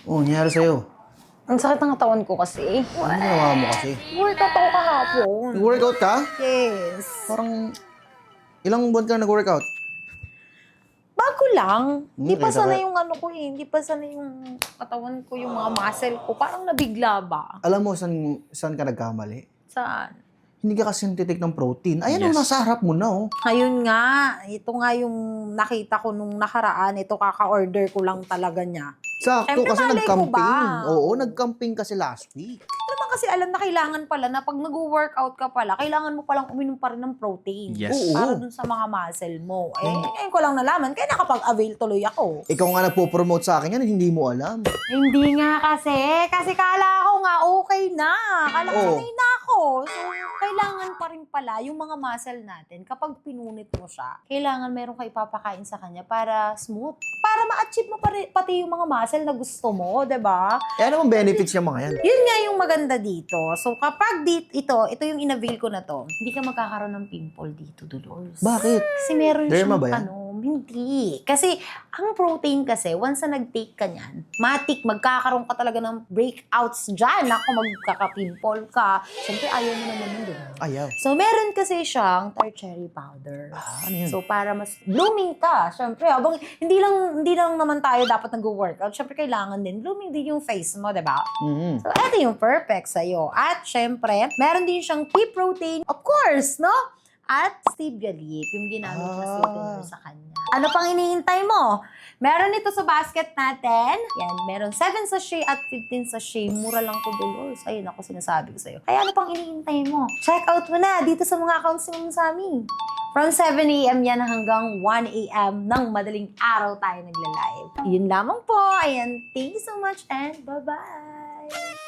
Oh, nangyari sa'yo? Ang sakit ng katawan ko kasi. Ano ginawa mo kasi? Workout ako kahapon. Nag-workout ka? Yes. Parang ilang buwan ka nag-workout? Bago lang. Hindi pa kaya sana saka- yung ano ko eh. Hindi pa sana yung katawan ko, yung mga muscle ko. Parang nabigla ba? Alam mo saan ka nagkamali? Saan? Hindi ka kasi titik ng protein. Ayan Yes. nasa harap mo na oh. Ayun nga. Ito nga yung nakita ko nung nakaraan. Ito kaka-order ko lang talaga niya. Sakto Siyempre, kasi malay ko nag-camping. ba? Oo, nag-camping kasi last week. Naman kasi alam na kailangan pala na pag nag-workout ka pala, kailangan mo palang uminom pa rin ng protein. Yes. Oo. Para dun sa mga muscle mo. Ngayon ko lang nalaman, kaya nakapag-avail tuloy ako. Ikaw nga nagpo-promote sa akin yan, hindi mo alam. Hindi nga kasi. Kasi kala ko nga okay na. Kala ko Oo. sanay na ako. So, kailangan pa rin pala yung mga muscle natin, kapag pinunit mo siya, kailangan meron ka ipapakain sa kanya para smooth. Para ma-achieve mo pati yung mga muscle na gusto mo, 'di ba? Eh, ano bang benefits niya mga yan? Yun nga yung maganda dito. So, kapag ito yung inavail ko na to, hindi ka magkakaroon ng pimple dito, Dolores. Bakit? Kasi meron Derma siyang ba yan? hindi. Kasi, ang protein kasi, once na nag-take ka niyan, magkakaroon ka talaga ng breakouts dyan. Ako, magkaka-pimple ka. Siyempre, ayaw mo naman yun, di ba? Ayaw. So, meron kasi siyang tartary powder. Ano yun? So, para mas blooming ka. Siyempre, habang hindi lang naman tayo dapat nag-workout. Siyempre, kailangan din blooming din yung face mo, di ba? Mhm. So, eto yung perfect sa'yo. At, syempre, meron din siyang pea protein, of course, no? At stevia leaf, yung ginamit na sweetener sa kanya. Ano pang iniintay mo? Meron ito sa basket natin. Yan, meron 7 sachet at 15 sachet. Mura lang to, Dolores. Ayun ako, sinasabi ko sa'yo. Kaya ano pang iniintay mo? Check out mo na dito sa mga accounts ni Ma'am Sammy. From 7 a.m. yan hanggang 1 a.m. ng madaling araw tayo nagla-live. Yun lamang po. Ayan, thank you so much and bye-bye!